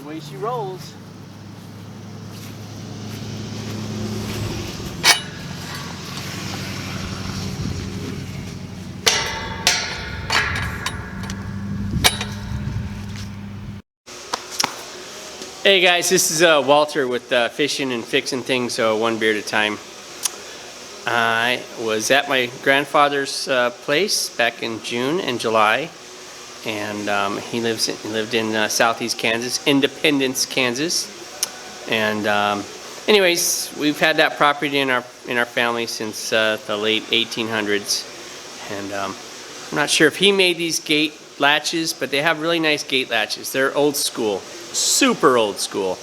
the way she rolls. Hey guys, this is Walter with Fishing and Fixing Things One Beer at a Time. I was at my grandfather's place back in June and July, and he lived in southeast Kansas, Independence, Kansas. And anyways, we've had that property in our family since the late 1800s, and I'm not sure if he made these gate latches, but they have really nice gate latches. They're old school, super old school.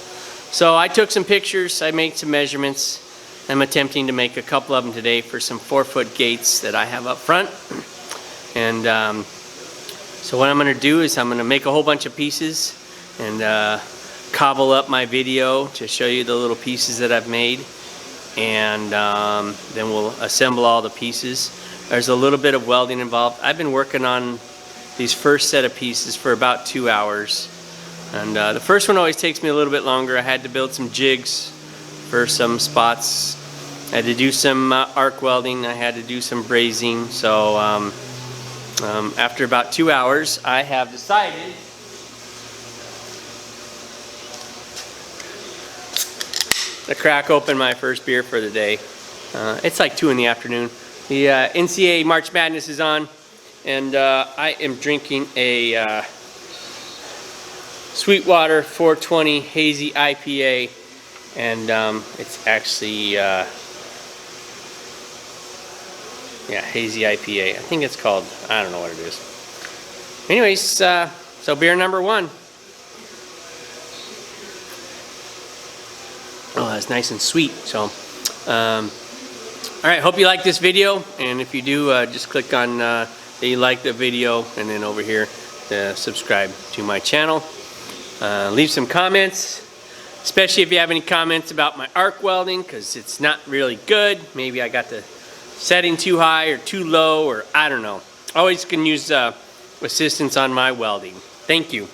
So I took some pictures, I made some measurements. I'm attempting to make a couple of them today for some 4-foot gates that I have up front. And so what I'm going to do is I'm going to make a whole bunch of pieces and cobble up my video to show you the little pieces that I've made. And then we'll assemble all the pieces. There's a little bit of welding involved. I've been working on these first set of pieces for about 2 hours. And the first one always takes me a little bit longer. I had to build some jigs for some spots. I had to do some arc welding. I had to do some brazing. So after about 2 hours, I have decided to crack open my first beer for the day. It's like 2 in the afternoon. The NCAA March Madness is on, and I am drinking a Sweetwater 420 Hazy IPA, and it's actually Hazy IPA. I think it's called, I don't know what it is. Anyways, so beer number 1. Oh, that's nice and sweet. So all right, hope you like this video, and if you do, just click on that you like the video, and then over here to subscribe to my channel. Leave some comments, especially if you have any comments about my arc welding, because it's not really good. Maybe I got the setting too high or too low, or I don't know. Always can use assistance on my welding. Thank you.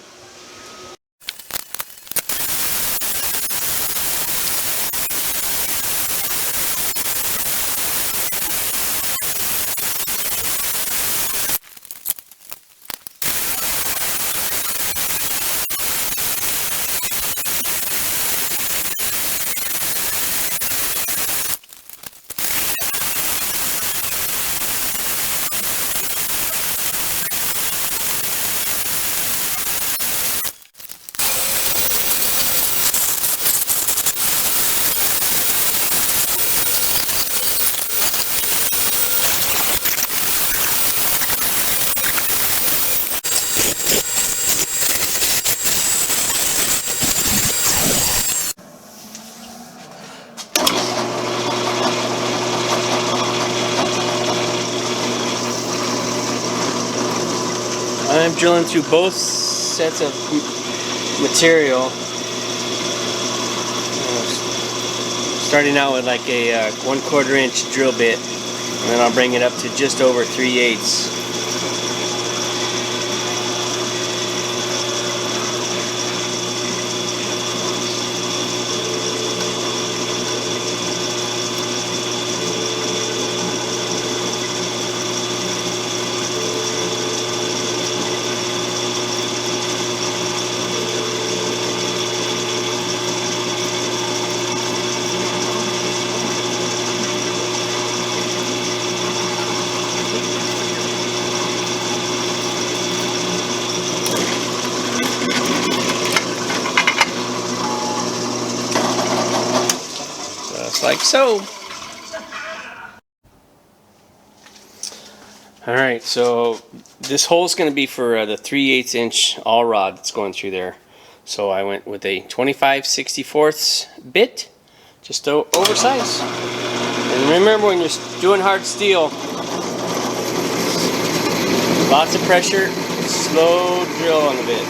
I'm drilling through both sets of material. Starting out with like a 1/4 inch drill bit, and then I'll bring it up to just over 3/8. Like so. Alright, so this hole is going to be for the 3/8 inch all rod that's going through there. So I went with a 25/64 bit, just oversized. And remember, when you're doing hard steel, lots of pressure, slow drill on the bit.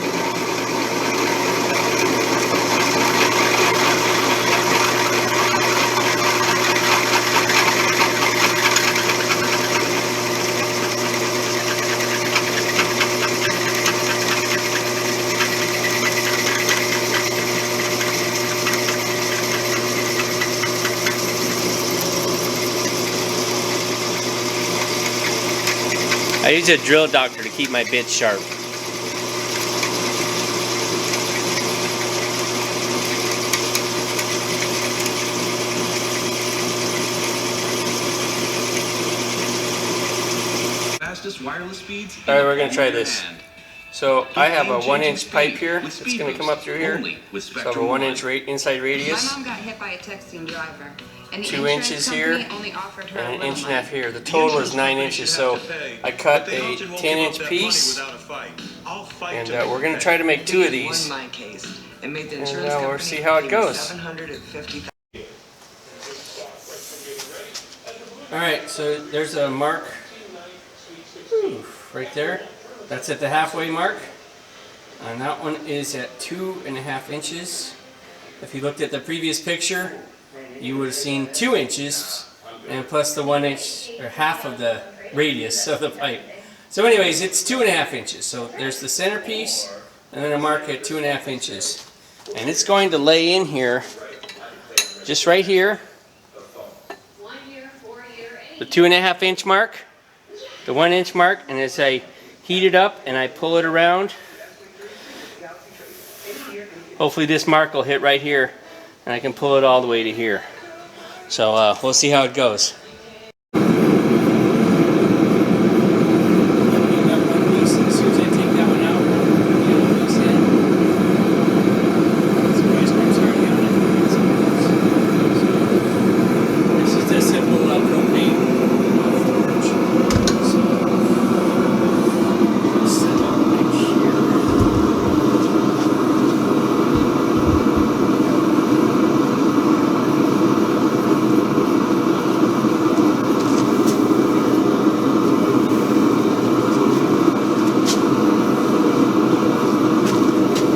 I use a drill doctor to keep my bits sharp. Fastest wireless speeds. Alright, we're going to try this. So I have a 1-inch pipe here. It's going to come up through here. So I have a 1-inch inside radius. My mom got hit by a texting driver. And 2 inches here, and an inch and a half here. The total is 9 inches, so I cut a 10-inch piece, and we're going to try to make 2 of these, and we'll see how it goes. Alright, so there's a mark right there. That's at the halfway mark, and that one is at 2.5 inches. If you looked at the previous picture, you would have seen 2 inches and plus the 1 inch or half of the radius of the pipe. So anyways, it's 2.5 inches. So there's the centerpiece and then a mark at 2.5 inches. And it's going to lay in here, just right here, the 2.5 inch mark, the 1 inch mark, and as I heat it up and I pull it around, hopefully this mark will hit right here. And I can pull it all the way to here. So we'll see how it goes.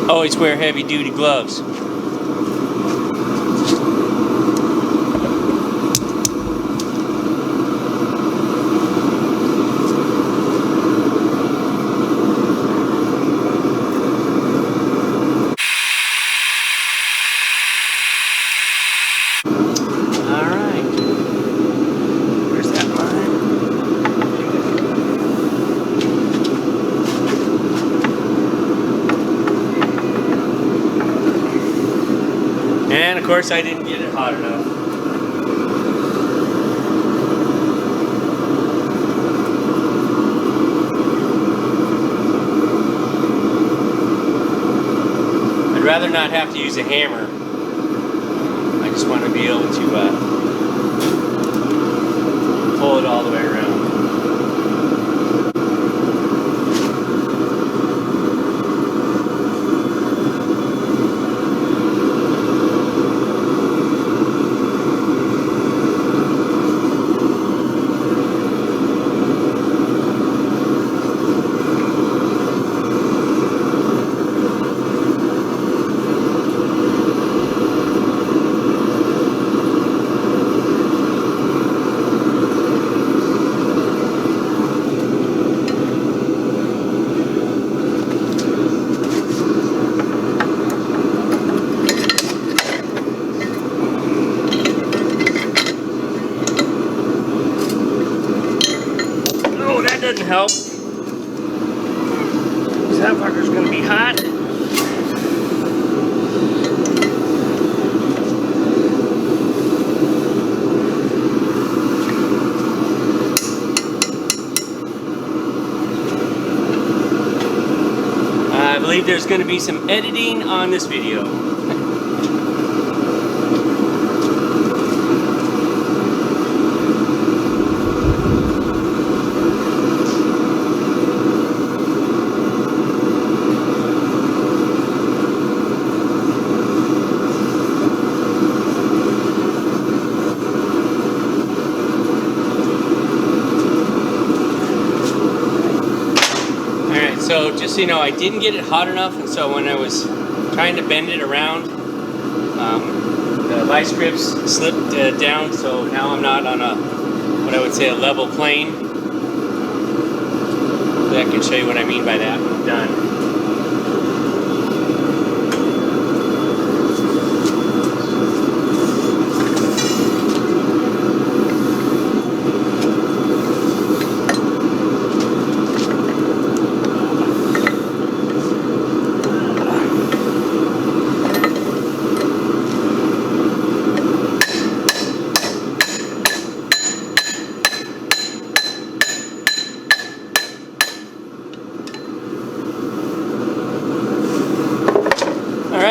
Always wear heavy duty gloves. And of course I didn't get it hot enough. I'd rather not have to use a hammer. I just want to be able to pull it all the way around. Doesn't help. That fucker's gonna be hot. I believe there's gonna be some editing on this video. So just so you know, I didn't get it hot enough, and so when I was trying to bend it around, the vice grips slipped down, so now I'm not on a, what I would say, a level plane. Hopefully I can show you what I mean by that when I'm done.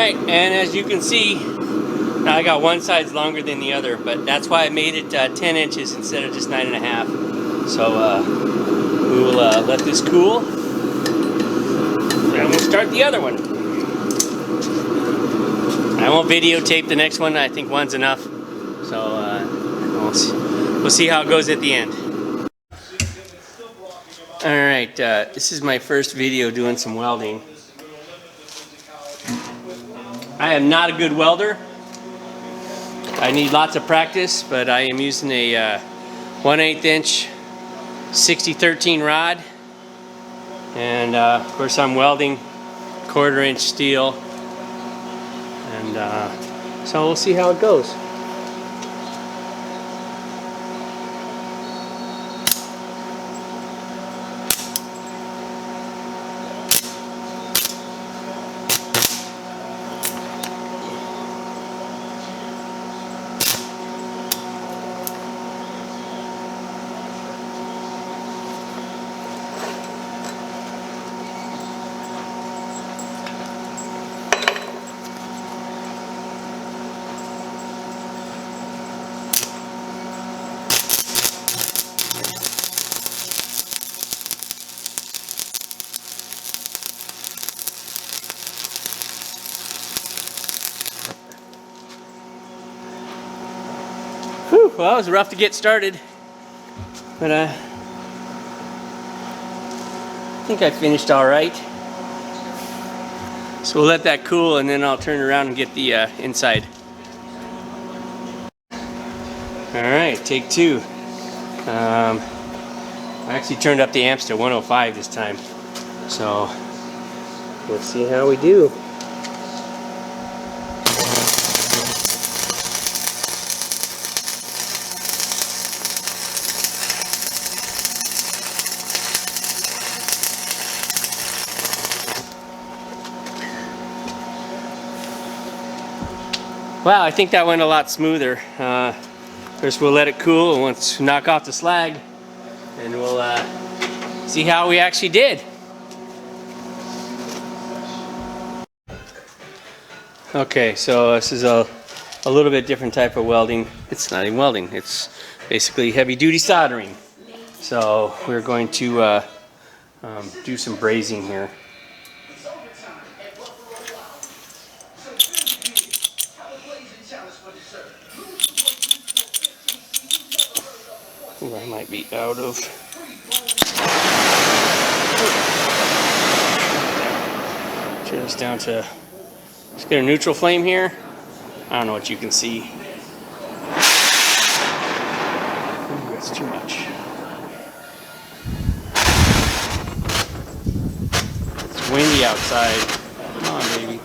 Alright, and as you can see, now I got one side's longer than the other, but that's why I made it 10 inches instead of just 9.5. So we will let this cool, and we'll start the other one. I won't videotape the next one, I think one's enough. So we'll see how it goes at the end. Alright, this is my first video doing some welding. I am not a good welder. I need lots of practice, but I am using a 1/8 inch 6013 rod. And of course I'm welding 1/4 inch steel. And so we'll see how it goes. Whew, well, it was rough to get started, but I think I finished all right. So we'll let that cool, and then I'll turn around and get the inside. All right, take two. I actually turned up the amps to 105 this time, so let's see how we do. Wow, I think that went a lot smoother. First we'll let it cool and once knock off the slag, and we'll see how we actually did. Okay, so this is a little bit different type of welding. It's not even welding, it's basically heavy duty soldering. So we're going to do some brazing here. Ooh, I might be out of. Turn this down to. Let's get a neutral flame here. I don't know what you can see. Ooh, that's too much. It's windy outside. Come on, baby.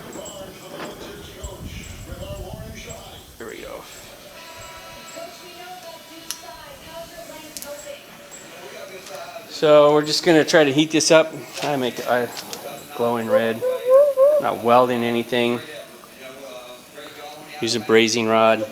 There we go. So we're just gonna try to heat this up. I make it glowing red. Not welding anything. Use a brazing rod.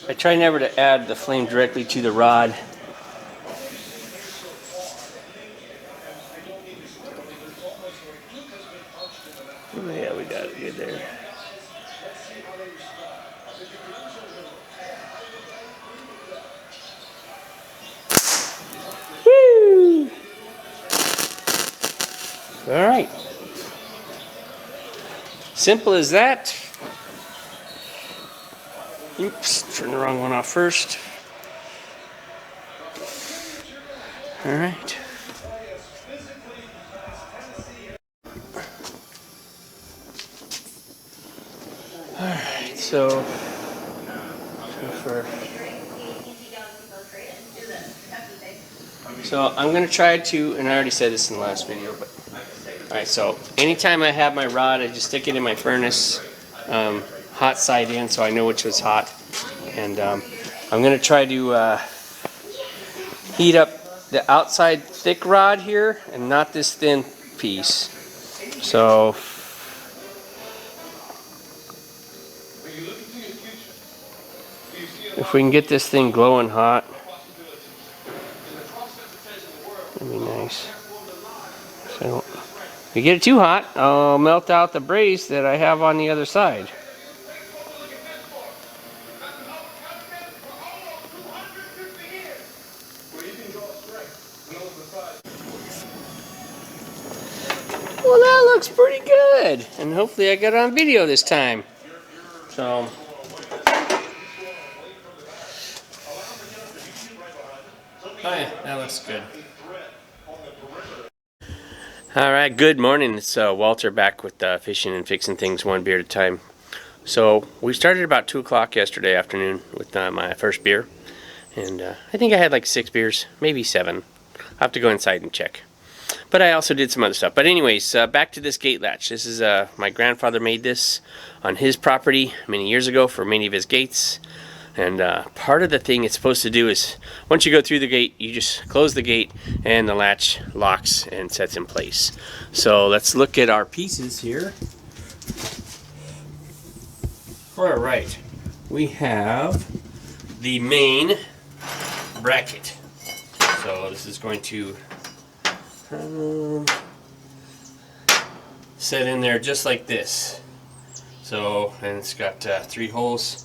I try never to add the flame directly to the rod. Oh, yeah, we got it good there. Woo! All right. Simple as that. Oops, turn the wrong one off first. All right. All right, so I'm gonna try to, and I already said this in the last video, but all right. So anytime I have my rod, I just stick it in my furnace, hot side in, so I know which was hot, and I'm gonna try to heat up the outside thick rod here, and not this thin piece. So. If we can get this thing glowing hot, that'd be nice. So, if you get it too hot, I'll melt out the brace that I have on the other side. Well, that looks pretty good, and hopefully I got it on video this time. So. Oh yeah, that looks good. Alright, good morning. It's Walter back with Fishing and Fixing Things one beer at a time. So we started about 2 o'clock yesterday afternoon with my first beer. And I think I had like 6 beers, maybe 7. I'll have to go inside and check. But I also did some other stuff. But anyways, back to this gate latch. This is, my grandfather made this on his property many years ago for many of his gates. And part of the thing it's supposed to do is, once you go through the gate, you just close the gate and the latch locks and sets in place. So let's look at our pieces here. All right, we have the main bracket. So this is going to set in there just like this. So, and it's got 3 holes.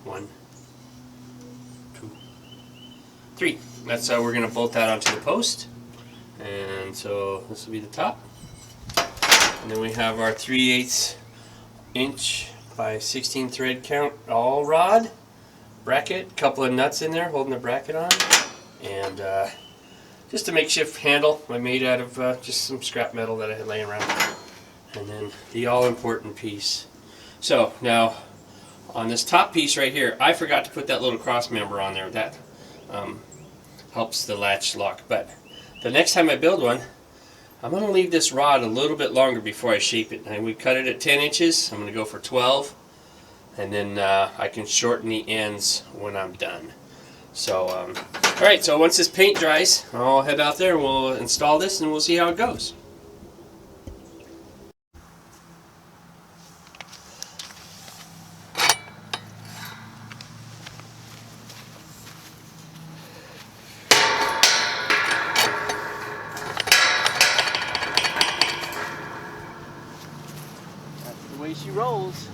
1, 2, 3. That's how we're going to bolt that onto the post. And so this will be the top. And then we have our 3/8 inch by 16 thread count all rod bracket. Couple of nuts in there holding the bracket on. And just a makeshift handle I made out of just some scrap metal that I had laying around. And then the all important piece. So now, on this top piece right here, I forgot to put that little cross member on there. That helps the latch lock. But the next time I build one, I'm going to leave this rod a little bit longer before I shape it. And we cut it at 10 inches. I'm going to go for 12. And then I can shorten the ends when I'm done. So, alright, so once this paint dries, I'll head out there and we'll install this and we'll see how it goes. The way she rolls.